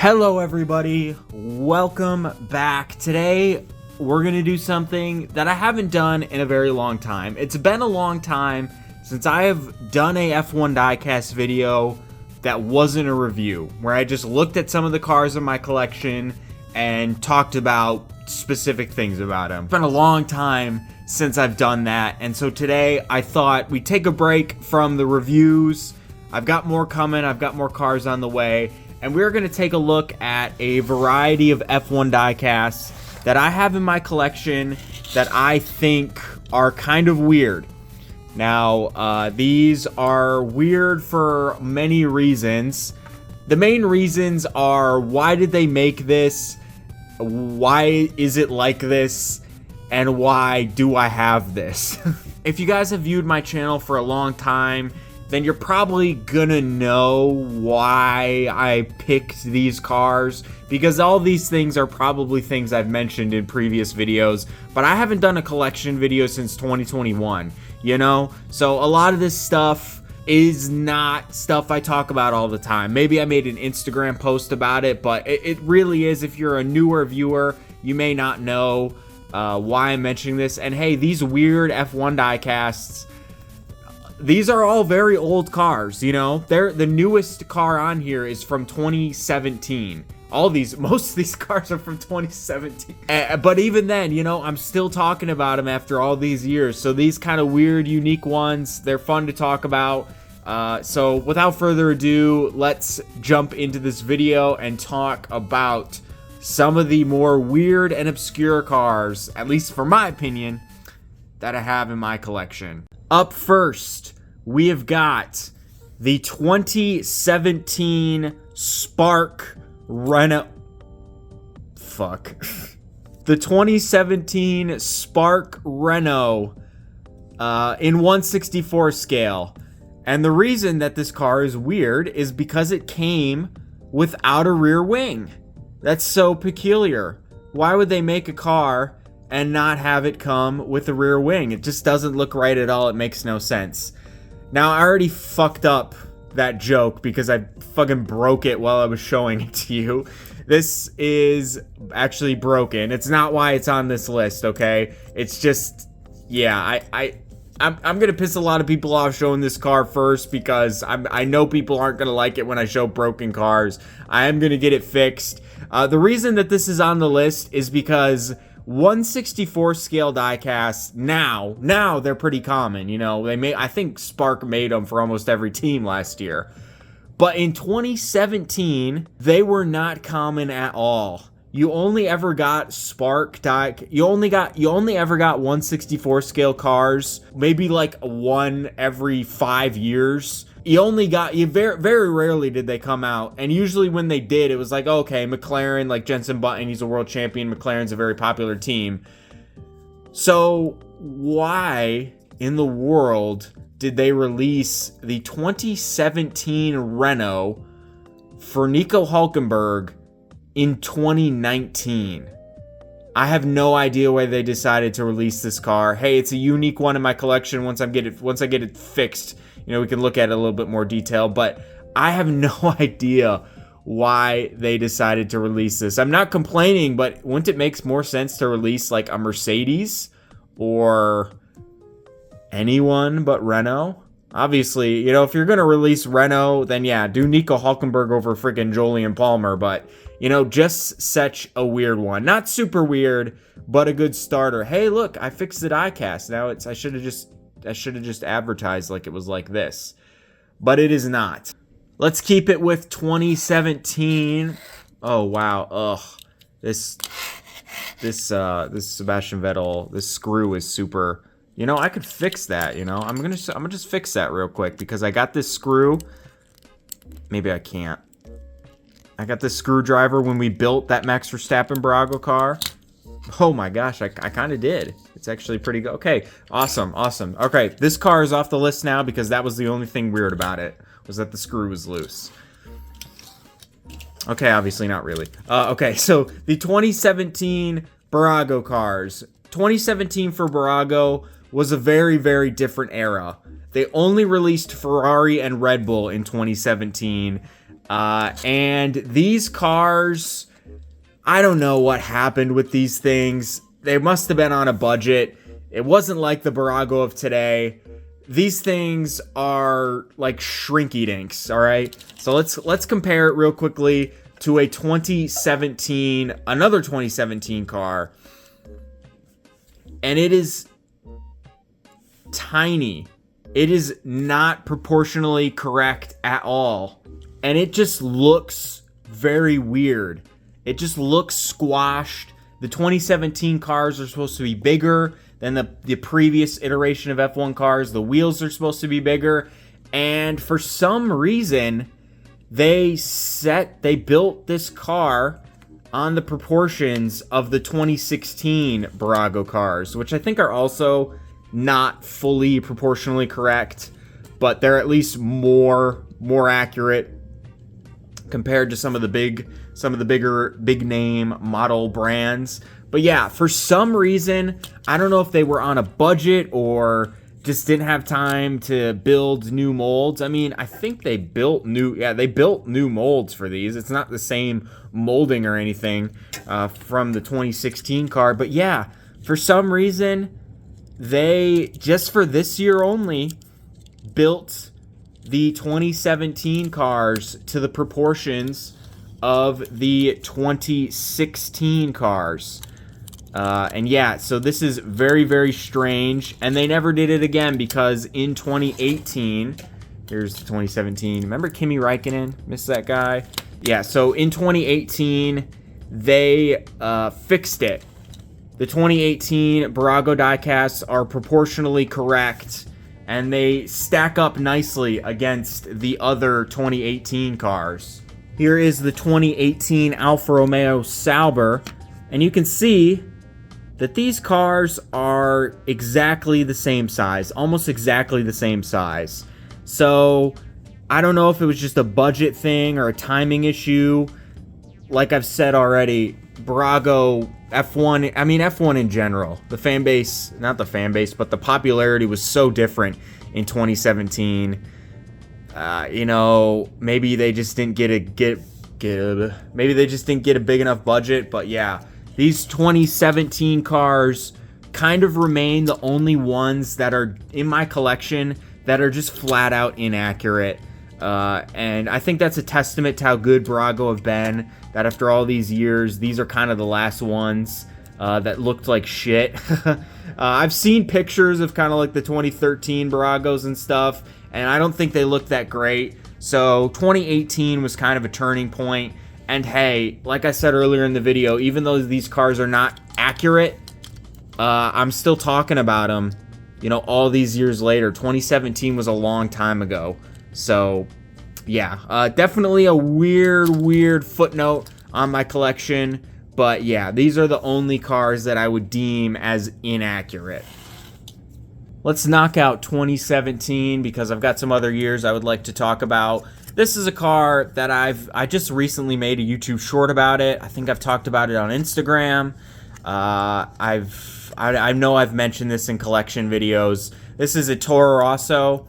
Hello everybody, welcome back. Today we're gonna do something that I haven't done in a very long time. It's been a long time since I have done a F1 diecast video that wasn't a review, where I just looked at some of the cars in my collection and talked about specific things about them. It's been a long time since I've done that, and so today I thought we'd take a break from the reviews. I've got more coming, I've got more cars on the way, and we're going to take a look at a variety of F1 diecasts that I have in my collection that I think are kind of weird. Now, these are weird for many reasons. The main reasons are, why did they make this? Why is it like this? And why do I have this? If you guys have viewed my channel for a long time, then you're probably gonna know why I picked these cars, because all these things are probably things I've mentioned in previous videos, but I haven't done a collection video since 2021, you know? So a lot of this stuff is not stuff I talk about all the time. Maybe I made an Instagram post about it, but it really is, if you're a newer viewer, you may not know why I'm mentioning this. And hey, these weird F1 diecasts, these are all very old cars, you know? The newest car on here is from 2017. Most of these cars are from 2017. But even then, you know, I'm still talking about them after all these years. So these kind of weird, unique ones, they're fun to talk about. So without further ado, let's jump into this video and talk about some of the more weird and obscure cars, at least for my opinion, that I have in my collection. Up first, we have got the 2017 Spark Renault. The 2017 Spark Renault in 1/64 scale. And the reason that this car is weird is because it came without a rear wing. That's so peculiar. Why would they make a car and not have it come with a rear wing? It just doesn't look right at all. It makes no sense. Now, I already fucked up that joke because I fucking broke it while I was showing it to you. This is actually broken. It's not why it's on this list, okay? It's just, yeah, I'm gonna piss a lot of people off showing this car first, because I know people aren't gonna like it when I show broken cars. I am gonna get it fixed. The reason that this is on the list is because 1/64 scale diecasts now they're pretty common, you know. I think Spark made them for almost every team last year. But in 2017, they were not common at all. You only ever got you only ever got 1/64 scale cars, maybe like one every 5 years. Very, very rarely did they come out, and usually when they did, it was like, okay, McLaren, like Jenson Button, he's a world champion, McLaren's a very popular team. So why in the world did they release the 2017 Renault for Nico Hülkenberg in 2019? I have no idea why they decided to release this car. Hey, it's a unique one in my collection. Once I get it fixed, you know, we can look at it in a little bit more detail, but I have no idea why they decided to release this. I'm not complaining, but wouldn't it make more sense to release like a Mercedes or anyone but Renault? Obviously, you know, if you're going to release Renault, then yeah, do Nico Hülkenberg over freaking Jolyon Palmer, but, you know, just such a weird one. Not super weird, but a good starter. Hey, look, I fixed the diecast. Now I should have just advertised like it was like this, but it is not. Let's keep it with 2017. Oh wow, ugh, this Sebastian Vettel, this screw is super. You know, I could fix that. You know, I'm gonna just fix that real quick, because I got this screw. Maybe I can't. I got this screwdriver when we built that Max Verstappen Bburago car. Oh my gosh, I kind of did. It's actually pretty good. Okay, awesome. Okay, this car is off the list now because that was the only thing weird about it, was that the screw was loose. Okay, obviously not really. Okay, so the 2017 Bburago cars. 2017 for Bburago was a very, very different era. They only released Ferrari and Red Bull in 2017. And these cars, I don't know what happened with these things. They must have been on a budget. It wasn't like the Bburago of today. These things are like shrinky dinks, all right? So let's compare it real quickly to a 2017, another 2017 car. And it is tiny. It is not proportionally correct at all. And it just looks very weird. It just looks squashed. The 2017 cars are supposed to be bigger than the previous iteration of F1 cars. The wheels are supposed to be bigger. And for some reason, they built this car on the proportions of the 2016 Bburago cars, which I think are also not fully proportionally correct, but they're at least more accurate compared to some of the bigger big name model brands. But yeah, for some reason, I don't know if they were on a budget or just didn't have time to build new molds. I mean, I think they built new molds for these. It's not the same molding or anything from the 2016 car. But yeah, for some reason, they, just for this year only, built the 2017 cars to the proportions of the 2016 cars. And yeah, so this is very, very strange. And they never did it again because in 2018, here's the 2017. Remember Kimi Räikkönen? Miss that guy? Yeah, so in 2018, they fixed it. The 2018 Bburago diecasts are proportionally correct, and they stack up nicely against the other 2018 cars. Here is the 2018 Alfa Romeo Sauber, and you can see that these cars are exactly the same size, almost exactly the same size. So I don't know if it was just a budget thing or a timing issue. Like I've said already, Bburago, F1, I mean F1 in general, the fan base, not the fan base, but the popularity was so different in 2017. You know, maybe they just didn't get a big enough budget, but yeah. These 2017 cars kind of remain the only ones that are in my collection that are just flat out inaccurate. And I think that's a testament to how good Bburago have been, that after all these years, these are kind of the last ones that looked like shit. I've seen pictures of kind of like the 2013 Bburagos and stuff, and I don't think they look that great. So 2018 was kind of a turning point. And hey, like I said earlier in the video, even though these cars are not accurate, I'm still talking about them, you know, all these years later. 2017 was a long time ago. So, yeah, definitely a weird footnote on my collection. But yeah, these are the only cars that I would deem as inaccurate. Let's knock out 2017 because I've got some other years I would like to talk about. This is a car that I just recently made a YouTube short about it. I think I've talked about it on Instagram. I know I've mentioned this in collection videos. This is a Toro Rosso.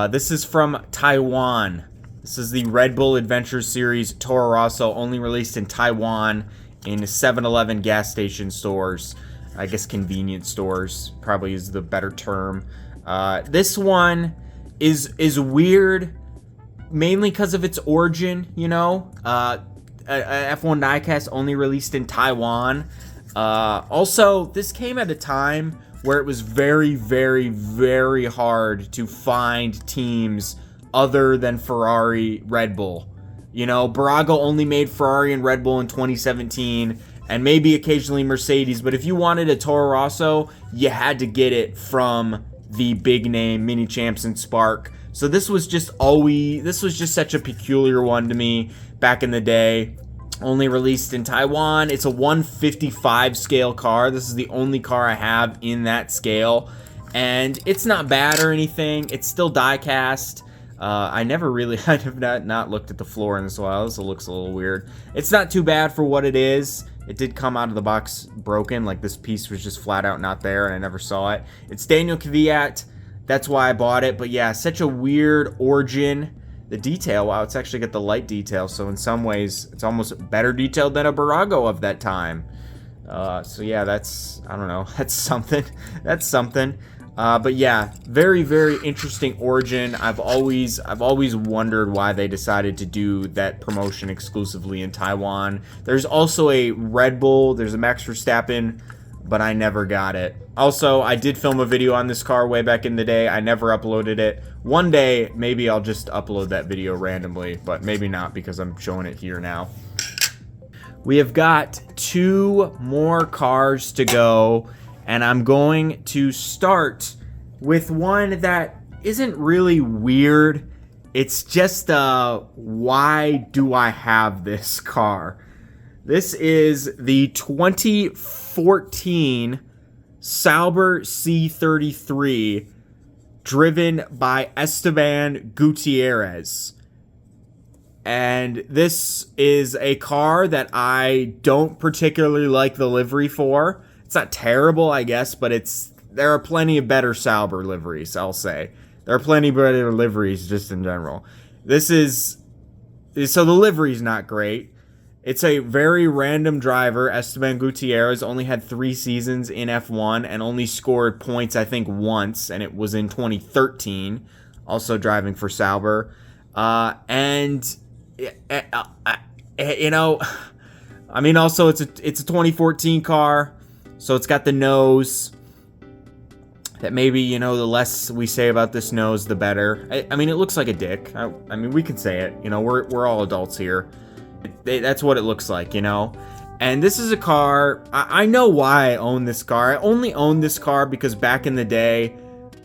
This is from Taiwan. This is the Red Bull Adventure Series Toro Rosso, only released in Taiwan in 7-Eleven gas station stores. I guess convenience stores probably is the better term. This one is weird. Mainly because of its origin, you know, F1 diecast only released in Taiwan. Also, this came at a time where it was very, very, very hard to find teams other than Ferrari, Red Bull. You know, Bburago only made Ferrari and Red Bull in 2017, and maybe occasionally Mercedes. But if you wanted a Toro Rosso, you had to get it from the big name Mini Champs and Spark. So this was just such a peculiar one to me back in the day. Only released in Taiwan. It's a 155 scale car. This is the only car I have in that scale. And it's not bad or anything. It's still die-cast. I have not looked at the floor in this while. This looks a little weird. It's not too bad for what it is. It did come out of the box broken. Like this piece was just flat out not there and I never saw it. It's Daniel Kvyat. That's why I bought it. But yeah, such a weird origin the detail, wow, it's actually got the light detail. So in some ways, it's almost better detailed than a Bburago of that time. So yeah, that's, I don't know, that's something. That's something. But yeah, very, very interesting origin. I've always wondered why they decided to do that promotion exclusively in Taiwan. There's also a Red Bull, there's a Max Verstappen, but I never got it. Also, I did film a video on this car way back in the day. I never uploaded it. One day, maybe I'll just upload that video randomly, but maybe not because I'm showing it here now. We have got 2 more cars to go, and I'm going to start with one that isn't really weird. It's just, why do I have this car? This is the 2014 Sauber C33, driven by Esteban Gutierrez. And this is a car that I don't particularly like the livery for. It's not terrible, I guess, but there are plenty of better Sauber liveries, I'll say. There are plenty better liveries just in general. So the livery's not great. It's a very random driver. Esteban Gutierrez only had 3 seasons in F1 and only scored points, I think, once, and it was in 2013, also driving for Sauber. You know, I mean, also it's a 2014 car, so it's got the nose. That maybe, you know, the less we say about this nose, the better. I mean, it looks like a dick. I mean, we can say it. You know, we're all adults here. That's what it looks like, you know. And this is a car. I know why I own this car. I only own this car because back in the day,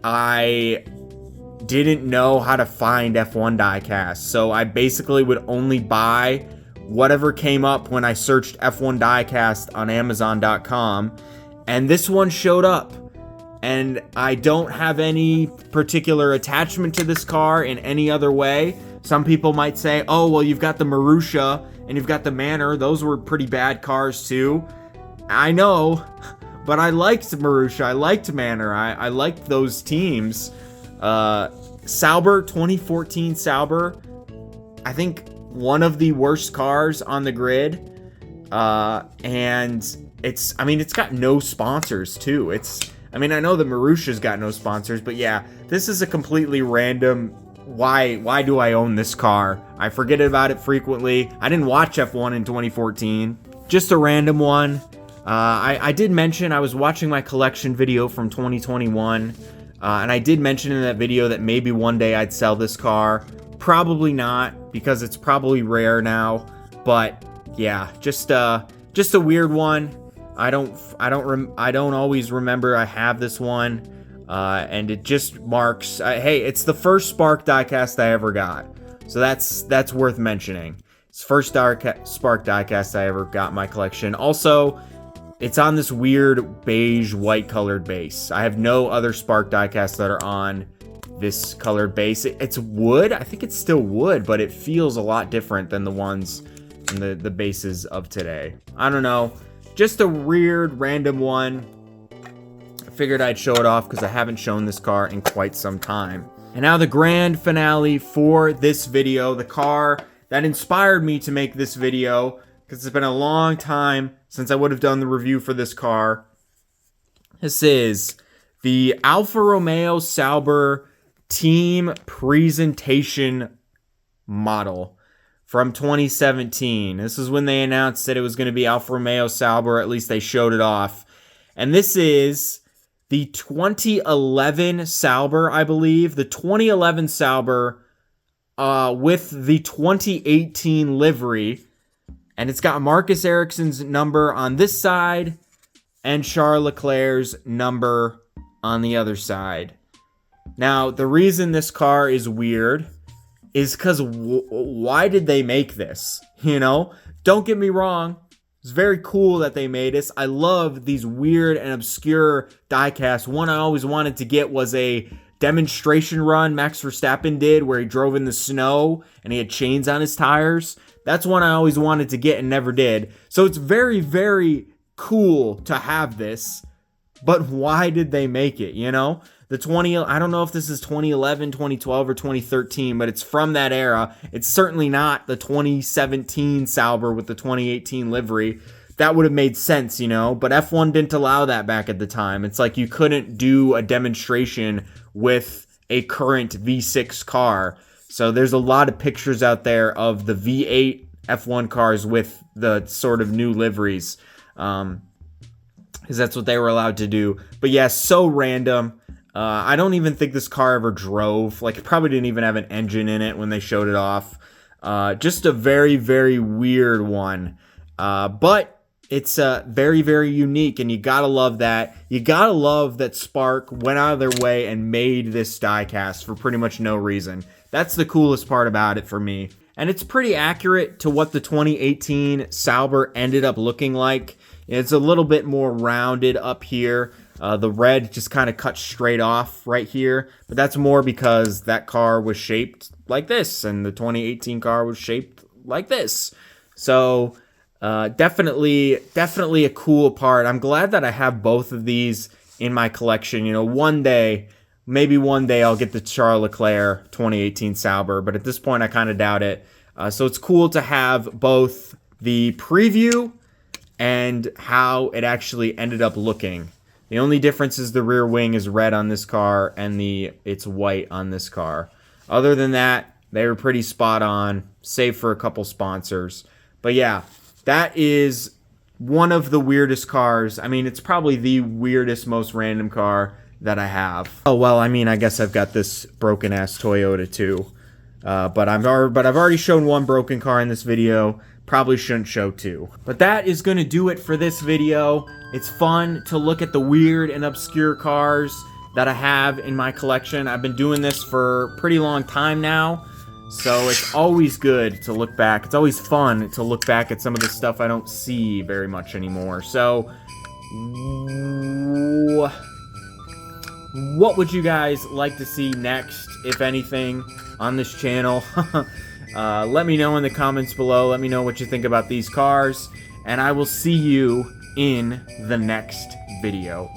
I didn't know how to find F1 diecast. So I basically would only buy whatever came up when I searched F1 diecast on Amazon.com. And this one showed up. And I don't have any particular attachment to this car in any other way. Some people might say, oh, well, you've got the Marussia and you've got the Manor. Those were pretty bad cars too. I know, but I liked Marussia. I liked Manor. I liked those teams. Sauber, 2014 Sauber, I think one of the worst cars on the grid. And it's got no sponsors too. I mean, I know the Marussia's got no sponsors, but yeah, this is a completely random, why do I own this car? I forget about it frequently. I didn't watch F1 in 2014. Just a random one. I did mention I was watching my collection video from 2021, and I did mention in that video that maybe one day I'd sell this car. Probably not, because it's probably rare now, but yeah, just a weird one. I don't always remember I have this one, and it just marks. Hey, it's the first Spark diecast I ever got, so that's worth mentioning. It's the first Spark diecast I ever got in my collection. Also, it's on this weird beige white colored base. I have no other Spark diecasts that are on this colored base. It's wood. I think it's still wood, but it feels a lot different than the ones in the bases of today. I don't know. Just a weird, random one. I figured I'd show it off because I haven't shown this car in quite some time. And now the grand finale for this video, the car that inspired me to make this video, because it's been a long time since I would have done the review for this car. This is the Alfa Romeo Sauber Team Presentation Model from 2017. This is when they announced that it was going to be Alfa Romeo Sauber, at least they showed it off. And this is the 2011 Sauber, I believe. The 2011 Sauber with the 2018 livery. And it's got Marcus Ericsson's number on this side and Charles Leclerc's number on the other side. Now, the reason this car is weird is because why did they make this? You know, don't get me wrong. It's very cool that they made this. I love these weird and obscure diecasts. One I always wanted to get was a demonstration run Max Verstappen did where he drove in the snow and he had chains on his tires. That's one I always wanted to get and never did. So it's very, very cool to have this. but why did they make it, you know? I don't know if this is 2011, 2012, or 2013, but it's from that era. It's certainly not the 2017 Sauber with the 2018 livery. That would have made sense, you know, but F1 didn't allow that back at the time. It's like you couldn't do a demonstration with a current V6 car. So there's a lot of pictures out there of the V8 F1 cars with the sort of new liveries, because that's what they were allowed to do. But yeah, so random. I don't even think this car ever drove. Like, it probably didn't even have an engine in it when they showed it off. Just a very, very weird one. But it's very, very unique, and you gotta love that. You gotta love that Spark went out of their way and made this diecast for pretty much no reason. That's the coolest part about it for me. And it's pretty accurate to what the 2018 Sauber ended up looking like. It's a little bit more rounded up here. The red just kind of cut straight off right here, but that's more because that car was shaped like this, and the 2018 car was shaped like this. So definitely a cool part. I'm glad that I have both of these in my collection. You know, maybe one day I'll get the Charles Leclerc 2018 Sauber, but at this point I kind of doubt it. So it's cool to have both the preview and how it actually ended up looking. The only difference is the rear wing is red on this car and it's white on this car. Other than that, they were pretty spot on, save for a couple sponsors. But yeah, that is one of the weirdest cars. I mean, it's probably the weirdest, most random car that I have. Oh, well, I mean, I guess I've got this broken-ass Toyota too. But I've already shown one broken car in this video. Probably shouldn't show two. But that is going to do it for this video. It's fun to look at the weird and obscure cars that I have in my collection. I've been doing this for a pretty long time now, so it's always good to look back. It's always fun to look back at some of the stuff I don't see very much anymore. So, what would you guys like to see next, if anything, on this channel? Let me know in the comments below. Let me know what you think about these cars, and I will see you in the next video.